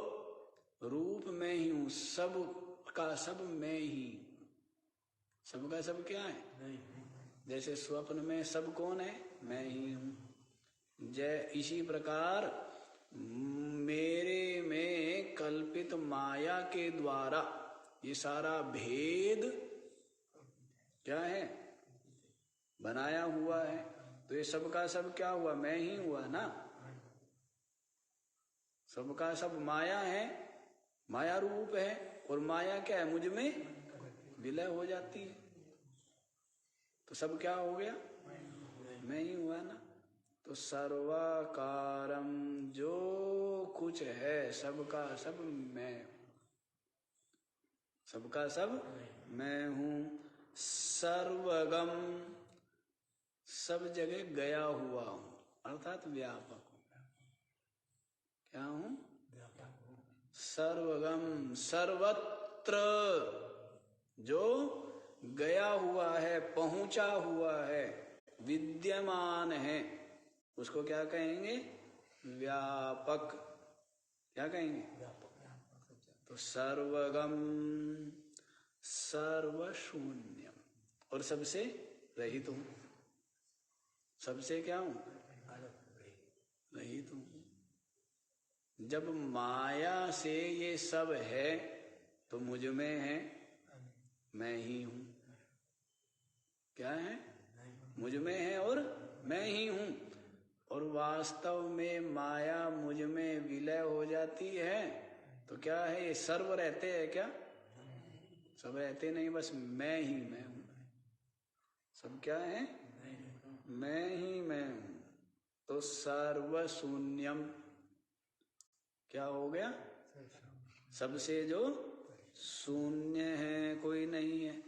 रूप में ही हूं, सब का सब मैं ही, सबका सब क्या है, जैसे स्वप्न में सब कौन है, मैं ही हूं। जय इसी प्रकार मेरे में कल्पित माया के द्वारा ये सारा भेद क्या है, बनाया हुआ है। तो ये सबका सब क्या हुआ, मैं ही हुआ ना। सबका सब माया है, माया रूप है, और माया क्या है, मुझ में विलय हो जाती है। तो सब क्या हो गया, मैं ही हुआ ना। तो सर्वाकारम, जो कुछ है सबका सब मैं, सबका सब मैं हूं। सर्वगम, सब जगह गया हुआ हूं, अर्थात व्यापक हूं। क्या हूं, सर्वगम, सर्वत्र जो गया हुआ है, पहुंचा हुआ है, विद्यमान है, उसको क्या कहेंगे, व्यापक। क्या कहेंगे, तो सर्वगम, सर्वशून्यम, और सबसे रहित हूं। सबसे क्या हूं, रहित हूं। जब माया से ये सब है तो मुझ में है, मैं ही हूं। क्या है, मुझ में है और मैं ही हूं। और वास्तव में माया मुझ में विलय हो जाती है तो क्या है, ये सर्व रहते हैं क्या, सब रहते नहीं, बस मैं ही मैं हूं। सब क्या है, मैं ही मैं हूं। तो सर्वशून्यम क्या हो गया, सबसे जो शून्य है, कोई नहीं है।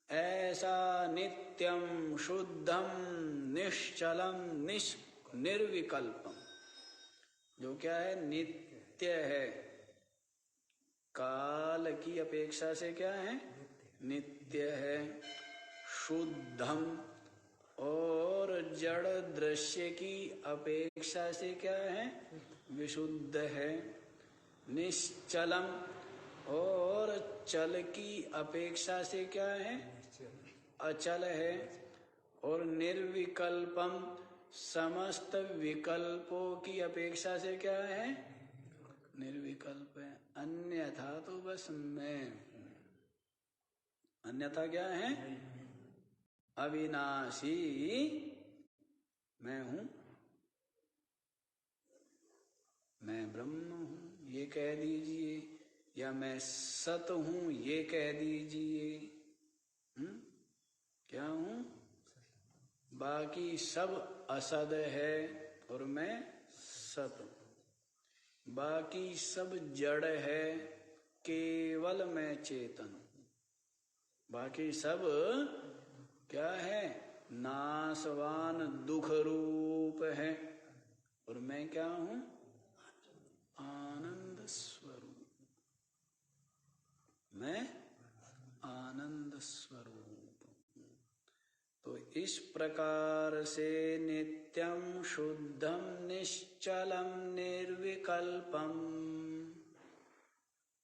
ऐसा नित्यम शुद्धम निश्चलम निर्विकल्पम, जो क्या है, नित्य है, काल की अपेक्षा से क्या है, नित्य है। शुद्धम, और जड़ दृश्य की अपेक्षा से क्या है, विशुद्ध है। निश्चलम, और चल की अपेक्षा से क्या है, अचल है। और निर्विकल्पम, समस्त विकल्पों की अपेक्षा से क्या है, निर्विकल्प है। अन्यथा तो बस मैं हूं। अन्यथा क्या है, अविनाशी मैं हूं, मैं ब्रह्म हूं ये कह दीजिए, या मैं सत हूं ये कह दीजिए। क्या हूं, बाकी सब असद है और मैं सत हूं। बाकी सब जड़ है, केवल मैं चेतन हूं। बाकी सब क्या है, नाशवान दुख रूप है, और मैं क्या हूं, आनंद स्वरूप। मैं आनंद स्वरूप हूं। तो इस प्रकार से नित्यम शुद्धम निश्चलम निर्विकल्पम,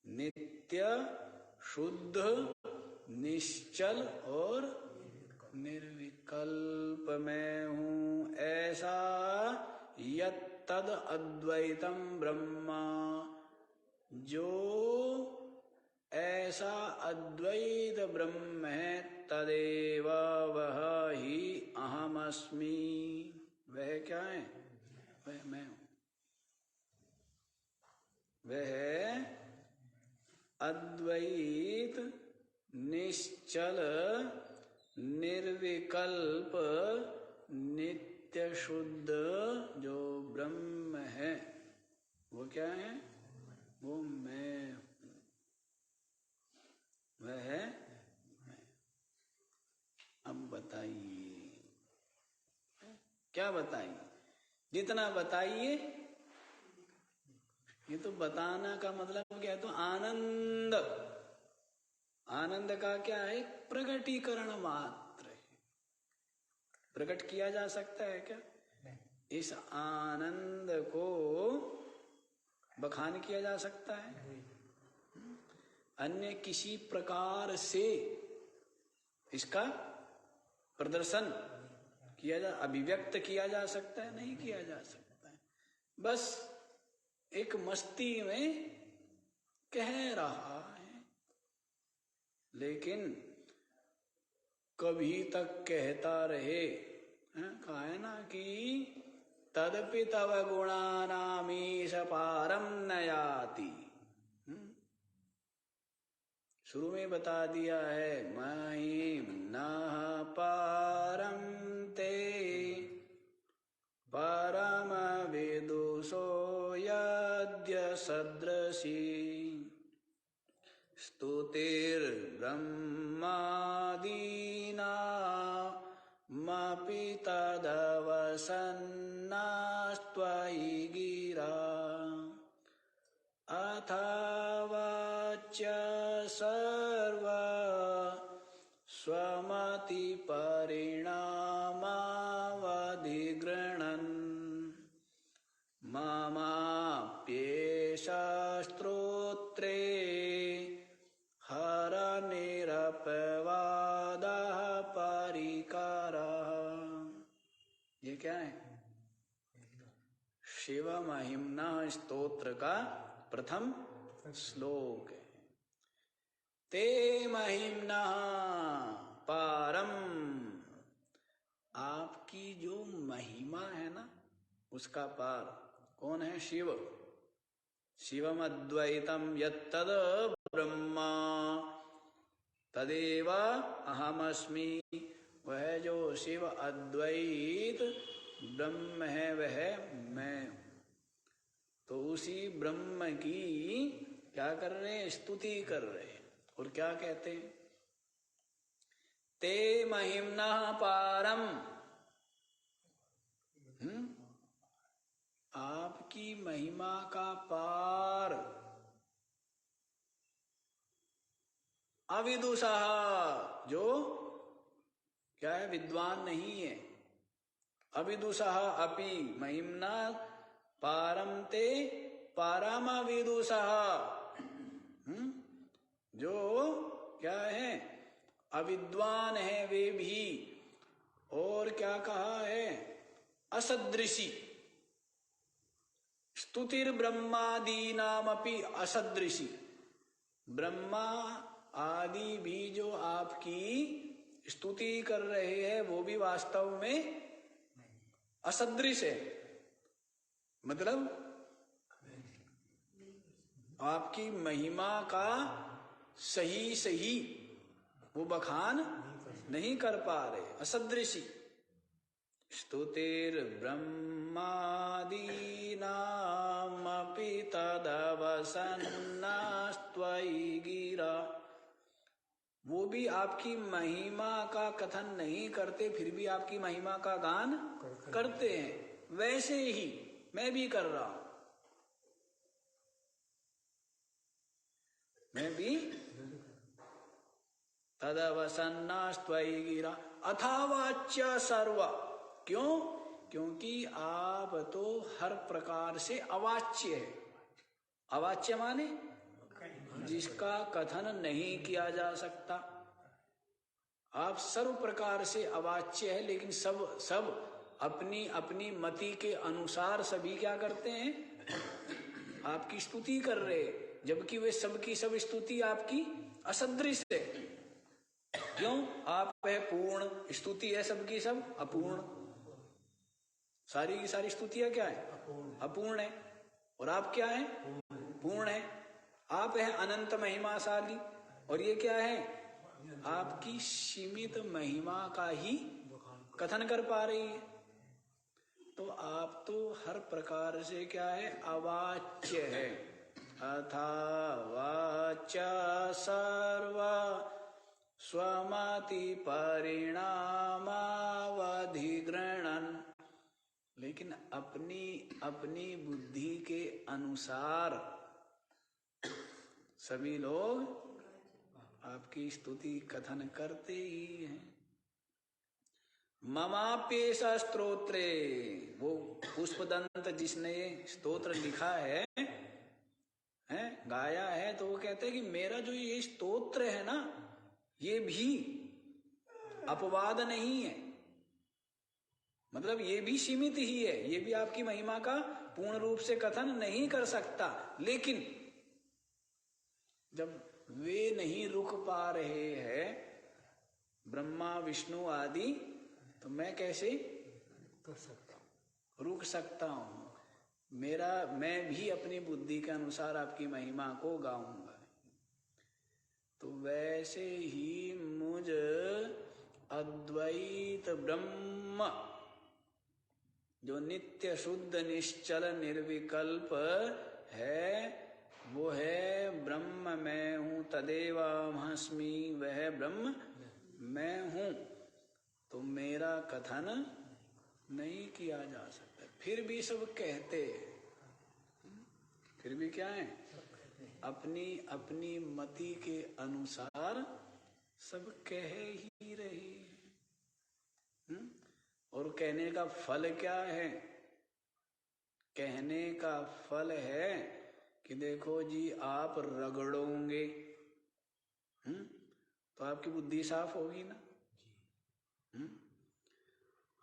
नित्य शुद्ध निश्चल और निर्विकल्प मैं हूं, ऐसा यत्तद अद्वैतम ब्रह्मा, जो ऐसा अद्वैत ब्रह्म है, तदेव वह ही अहमस्मि। वह क्या है? वह मैं हूं। वह अद्वैत निश्चल निर्विकल्प नित्य शुद्ध जो ब्रह्म है, वो क्या है? वो मैं हूं। वह है मैं। अब बताइए, क्या बताइए? जितना बताइए। ये तो बताना का मतलब क्या है? तो आनंद, आनंद का क्या है? प्रकटीकरण मात्र है। प्रकट किया जा सकता है क्या? इस आनंद को बखान किया जा सकता है? अन्य किसी प्रकार से इसका प्रदर्शन किया जा, अभिव्यक्त किया जा सकता है? नहीं किया जा सकता है। बस एक मस्ती में कह रहा है, लेकिन कभी तक कहता रहे। कहा है ना कि तदपि तव गुणानामीश पारम न याति। शुरू में बता दिया है, महिम न पारम ते परम विदुषो यद्य सदृशी स्तुतिर्ब्रह्मादीना मपि तदवसन्नास्त्वयि गिरा अथवाच्य सर्व स्वमति परिणामावधिगृह्णन् ममाप्येष स्तोत्रे हरनिरपवादः परिकरः। ये क्या है? शिव महिम्ना स्तोत्र का प्रथम श्लोक है। ते महिम्ना पारम, आपकी जो महिमा है ना, उसका पार कौन है? शिव। शिवम अद्वैतम यत्तद ब्रह्मा तदेव अहमस्मि। वह जो शिव अद्वैत ब्रह्म है, वह मैं हूं। तो उसी ब्रह्म की क्या कर रहे हैं? स्तुति कर रहे हैं। और क्या कहते हैं? ते महिम्ना पारम। आपकी महिमा का पार अविदुषः, जो क्या है? विद्वान नहीं है। अविदुषः अपि महिम्ना पारम ते पारम अविदुषः। जो क्या है? अविद्वान है वे भी। और क्या कहा है? असदृशी। स्तुतिर्ब्रह्मादीनामपि असदृशी। ब्रह्मा आदि भी जो आपकी स्तुति कर रहे हैं, वो भी वास्तव में असदृश है। मतलब आपकी महिमा का सही सही वो बखान नहीं कर पा रहे, असदृशी। स्तुतिर्ब्रह्मादीनामपि तदवसन्नास्त्वयि गिरा। वो भी आपकी महिमा का कथन नहीं करते, फिर भी आपकी महिमा का गान करते हैं। वैसे ही मैं भी कर रहा हूं। मैं भी तदवसन्नास्त्वयि गिरा अथावाच्य सर्व। क्यों? क्योंकि आप तो हर प्रकार से अवाच्य है। अवाच्य माने जिसका कथन नहीं किया जा सकता। आप सर्व प्रकार से अवाच्य है, लेकिन सब अपनी अपनी मति के अनुसार सभी क्या करते हैं? आपकी स्तुति कर रहे। जबकि वे सबकी सब स्तुति आपकी असदृश है। क्यों? आप है पूर्ण, स्तुति है सबकी सब अपूर्ण। सारी की सारी स्तुतियां क्या है? अपूर्ण है। और आप क्या है? पूर्ण है। आप है अनंत महिमाशाली और ये क्या है? आपकी सीमित महिमा का ही कथन कर पा रही है। तो आप तो हर प्रकार से क्या है? अवाच्य है। अथा वाच्य सर्वा स्वमति परिणामावधिग्रहणन, लेकिन अपनी अपनी बुद्धि के अनुसार सभी लोग आपकी स्तुति कथन करते ही हैं। ममाप्येष स्तोत्रे, वो पुष्पदंत जिसने ये स्तोत्र लिखा है, गाया है, तो वो कहते हैं कि मेरा जो ये स्तोत्र है ना, ये भी अपवाद नहीं है। मतलब ये भी सीमित ही है, ये भी आपकी महिमा का पूर्ण रूप से कथन नहीं कर सकता। लेकिन जब वे नहीं रुक पा रहे हैं, ब्रह्मा विष्णु आदि, तो मैं कैसे रुक सकता हूं? मैं भी अपनी बुद्धि के अनुसार आपकी महिमा को गाऊंगा। तो वैसे ही मुझ अद्वैत ब्रह्म जो नित्य शुद्ध निश्चल निर्विकल्प है, वो है ब्रह्म मैं हूं, तदेव अहमस्मि, वह ब्रह्म मैं हूं। तो मेरा कथन नहीं किया जा सकता। फिर भी सब कहते हैं, फिर भी क्या है? अपनी अपनी मति के अनुसार सब कह ही रहे हैं। और कहने का फल क्या है? कहने का फल है कि देखो जी, आप रगड़ोगे तो आपकी बुद्धि साफ होगी ना।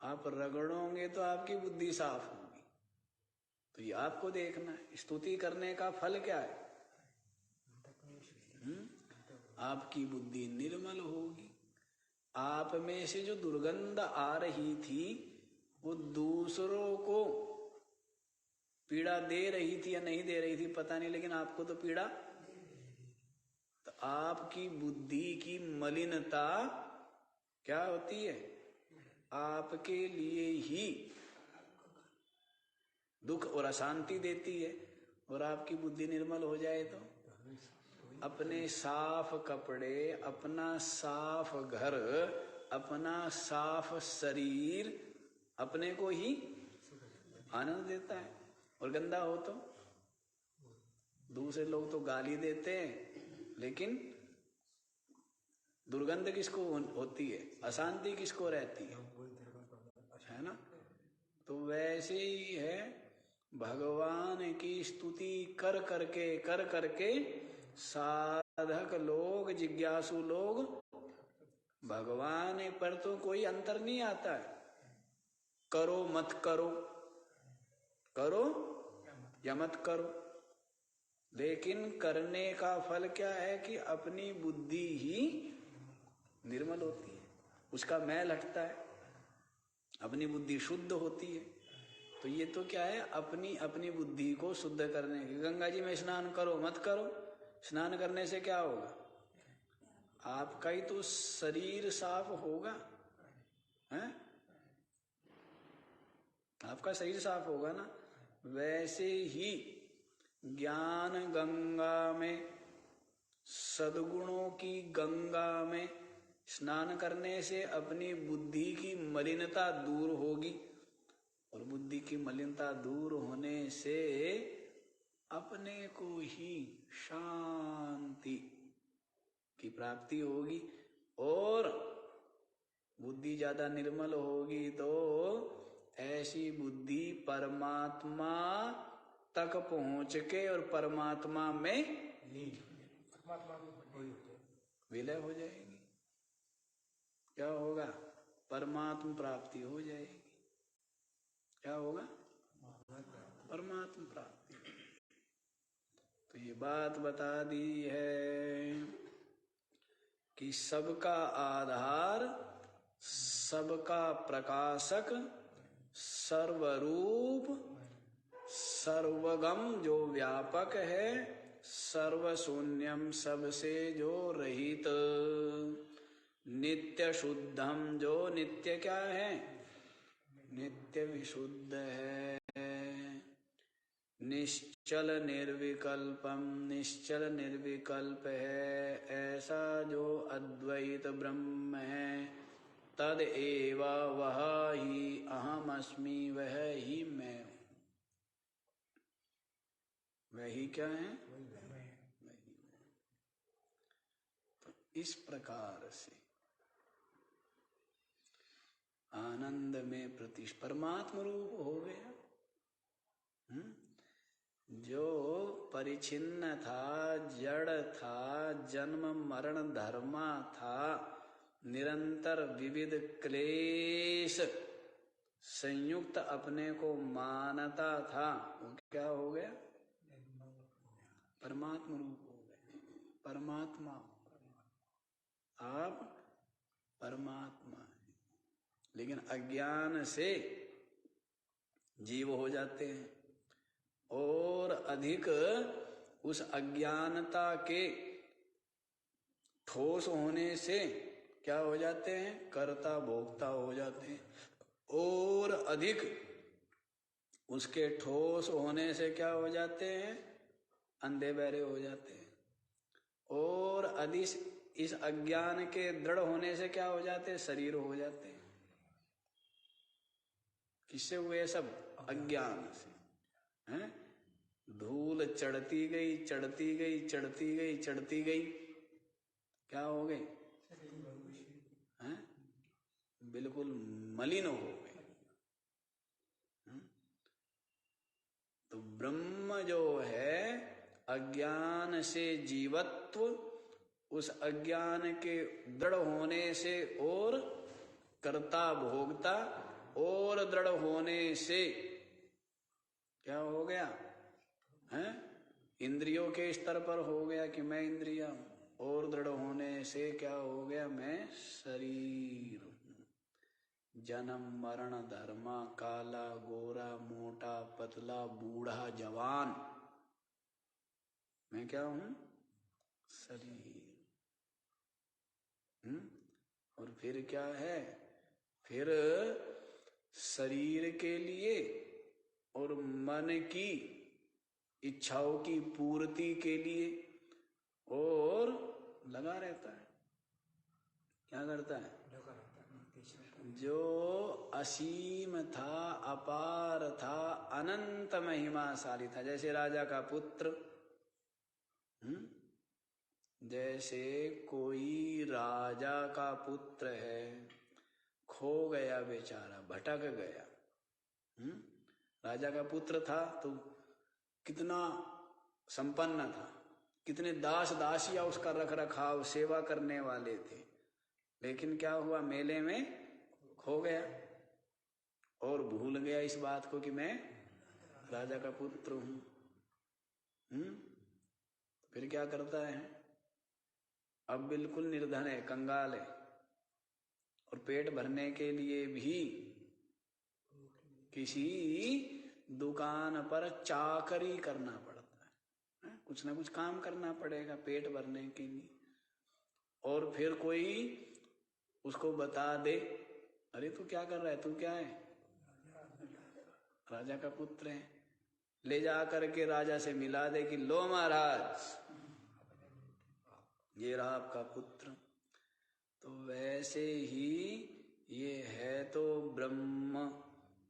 आप रगड़ोगे तो आपकी बुद्धि साफ होगी। तो ये आपको देखना है। स्तुति करने का फल क्या है? आपकी बुद्धि निर्मल होगी। आप में से जो दुर्गंध आ रही थी, वो दूसरों को पीड़ा दे रही थी या नहीं दे रही थी पता नहीं, लेकिन आपको तो पीड़ा। तो आपकी बुद्धि की मलिनता क्या होती है? आपके लिए ही दुख और अशांति देती है। और आपकी बुद्धि निर्मल हो जाए तो अपने साफ कपड़े, अपना साफ घर, अपना साफ शरीर अपने को ही आनंद देता है। और गंदा हो तो दूसरे लोग तो गाली देते हैं, लेकिन दुर्गंध किसको होती है? अशांति किसको रहती है ना? तो वैसे ही है, भगवान की स्तुति कर करके साधक लोग, जिज्ञासु लोग, भगवान पर तो कोई अंतर नहीं आता है। करो मत करो, करो या मत करो, लेकिन करने का फल क्या है कि अपनी बुद्धि ही निर्मल होती है, उसका मैल हटता है, अपनी बुद्धि शुद्ध होती है। तो ये तो क्या है? अपनी अपनी बुद्धि को शुद्ध करने की। गंगा जी में स्नान करो मत करो, स्नान करने से क्या होगा? आपका ही तो शरीर साफ होगा, हैं? आपका शरीर साफ होगा ना। वैसे ही ज्ञान गंगा में, सद्गुणों की गंगा में स्नान करने से अपनी बुद्धि की मलिनता दूर होगी। और बुद्धि की मलिनता दूर होने से अपने को ही शांति की प्राप्ति होगी। और बुद्धि ज्यादा निर्मल होगी तो ऐसी बुद्धि परमात्मा तक पहुंच के और परमात्मा में विलय हो जाएगी। क्या होगा? परमात्म प्राप्ति हो जाएगी। क्या होगा? परमात्म प्राप्ति। तो ये बात बता दी है कि सबका आधार, सबका प्रकाशक, सर्वरूप, सर्वगम जो व्यापक है, सर्वशून्यम सबसे जो रहित, नित्य शुद्धम जो नित्य क्या है, नित्य विशुद्ध है, निश्चल निर्विकल्पम निश्चल निर्विकल्प है, ऐसा जो अद्वैत ब्रह्म है, तद एव वह ही अहम अस्मि, वह ही मैं हूं। वही क्या है, वही। तो इस प्रकार से आनंद में प्रतिष्ठ परमात्म रूप हो गया। जो परिचिन्न था, जड़ था, जन्म मरण धर्मा था, निरंतर विविध क्लेश संयुक्त अपने को मानता था, वो क्या हो गया, परमात्म रूप हो गए, परमात्मा। आप परमात्मा है, लेकिन अज्ञान से जीव हो जाते हैं और अधिक उस अज्ञानता के ठोस होने से क्या हो जाते हैं, कर्ता भोक्ता हो जाते हैं, और अधिक उसके ठोस होने से क्या हो जाते हैं, अंधे बहरे हो जाते हैं, और अधिक इस अज्ञान के दृढ़ होने से क्या हो जाते हैं, शरीर हो जाते हैं। किससे हुए सब, अज्ञान से हैं? धूल चढ़ती गई चढ़ती गई चढ़ती गई चढ़ती गई, क्या हो गए हैं, बिल्कुल मलिन हो गए। तो ब्रह्म जो है अज्ञान से जीवत्व, उस अज्ञान के दृढ़ होने से और कर्ता भोगता, और दृढ़ होने से क्या हो गया है, इंद्रियों के स्तर पर हो गया कि मैं इंद्रिया हूं, और दृढ़ होने से क्या हो गया, मैं शरीर हूं। जन्म मरण धर्मा, काला गोरा मोटा पतला बूढ़ा जवान, मैं क्या हूं, शरीर। और फिर क्या है, फिर शरीर के लिए और मन की इच्छाओं की पूर्ति के लिए और लगा रहता है। क्या करता है, जो असीम था, अपार था, अनंत महिमाशाली था, जैसे राजा का पुत्र, जैसे कोई राजा का पुत्र है, खो गया बेचारा, भटक गया। राजा का पुत्र था तो कितना संपन्न था, कितने दास दासियां उसका रख रखाव सेवा करने वाले थे, लेकिन क्या हुआ, मेले में खो गया और भूल गया इस बात को कि मैं राजा का पुत्र हूं। फिर क्या करता है, अब बिल्कुल निर्धन है, कंगाल है, और पेट भरने के लिए भी किसी दुकान पर चाकरी करना पड़ता है, कुछ ना कुछ काम करना पड़ेगा पेट भरने के लिए। और फिर कोई उसको बता दे, अरे तू क्या कर रहा है, तू क्या है, राजा का पुत्र है, ले जा करके राजा से मिला दे कि लो महाराज ये रहा आपका पुत्र। तो वैसे ही ये है तो ब्रह्म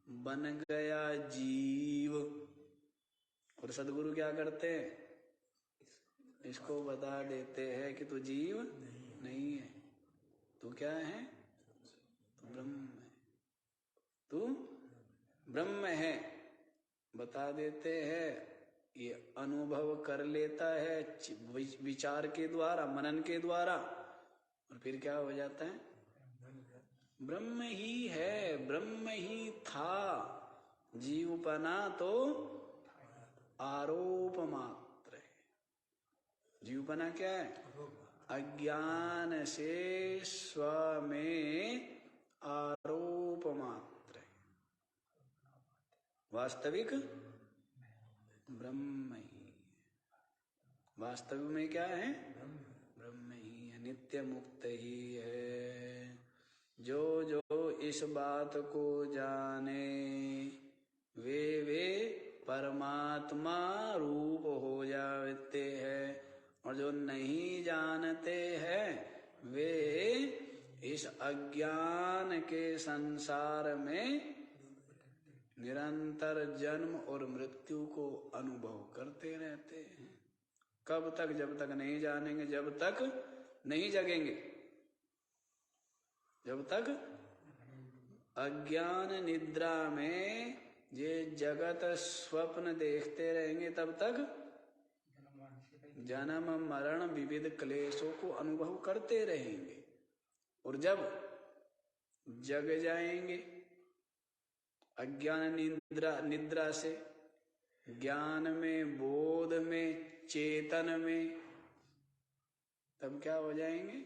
बन गया जीव, और सदगुरु क्या करते हैं, इसको बता देते हैं कि तू जीव नहीं है, तू क्या है, तू ब्रह्म है, तू ब्रह्म है, बता देते हैं। ये अनुभव कर लेता है विचार के द्वारा, मनन के द्वारा, और फिर क्या हो जाता है, ब्रह्म ही है, ब्रह्म ही था, जीवपना तो आरोप मात्र है, जीवपना क्या है? अज्ञान से स्व में आरोप मात्र है। वास्तविक ब्रह्म ही, वास्तविक में क्या है? ब्रह्म ही है, नित्य मुक्त ही है। जो जो इस बात को जाने वे परमात्मा रूप हो जाते हैं, और जो नहीं जानते हैं वे इस अज्ञान के संसार में निरंतर जन्म और मृत्यु को अनुभव करते रहते हैं। कब तक? जब तक नहीं जानेंगे, जब तक नहीं जगेंगे, जब तक अज्ञान निद्रा में ये जगत स्वप्न देखते रहेंगे, तब तक जन्म मरण विविध क्लेशों को अनुभव करते रहेंगे। और जब जग जाएंगे अज्ञान निद्रा से ज्ञान में, बोध में, चेतन में, तब क्या हो जाएंगे?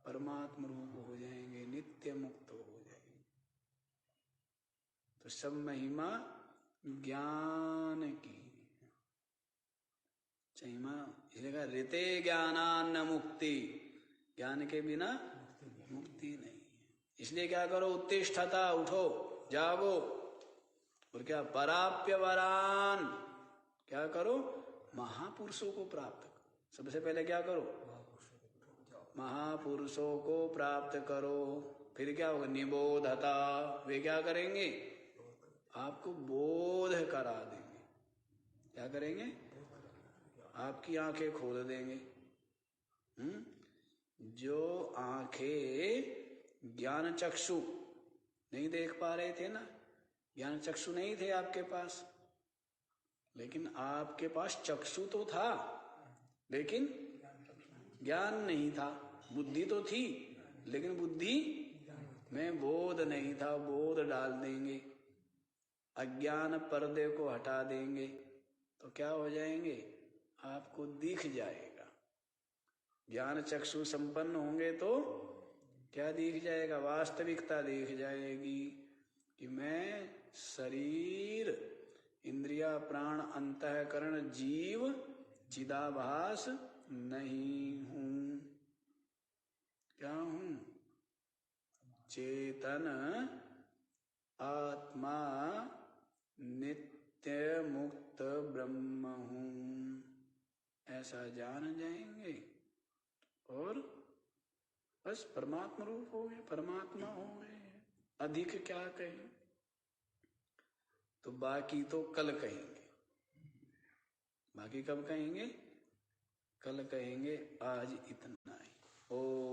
परमात्म रूप हो जाएंगे, नित्य मुक्त हो जाएंगे। तो सब महिमा ज्ञान की महिमा, इसलिए कहा ऋते ज्ञानान्न मुक्ति, ज्ञान के बिना मुक्ति नहीं है। इसलिए क्या करो? उत्तिष्ठता, उठो, जागो, और क्या? पराप्य वरान, क्या करो? महापुरुषों को प्राप्त करो। सबसे पहले क्या करो? महापुरुषों को प्राप्त करो। फिर क्या होगा? निबोधता, वे क्या करेंगे? आपको बोध करा देंगे। क्या करेंगे? आपकी आंखें खोल देंगे। जो आंखें ज्ञान चक्षु नहीं देख पा रहे थे ना, ज्ञान चक्षु नहीं थे आपके पास, लेकिन आपके पास चक्षु तो था, लेकिन ज्ञान नहीं था। बुद्धि तो थी, लेकिन बुद्धि में बोध नहीं था। बोध डाल देंगे, अज्ञान पर्दे को हटा देंगे, तो क्या हो जाएंगे? आपको दिख जाएगा। ज्ञान चक्षु संपन्न होंगे तो क्या दिख जाएगा? वास्तविकता दिख जाएगी कि मैं शरीर, इंद्रिया, प्राण, अंतःकरण, जीव, चिदाभास नहीं हूं। क्या हूं? चेतन आत्मा, नित्य मुक्त ब्रह्म हूं। ऐसा जान जाएंगे और बस परमात्मा रूप हो गए, परमात्मा हो गए। अधिक क्या कहें? तो बाकी तो कल कहेंगे। बाकी कब कहेंगे? कल कहेंगे। आज इतना ही। ओ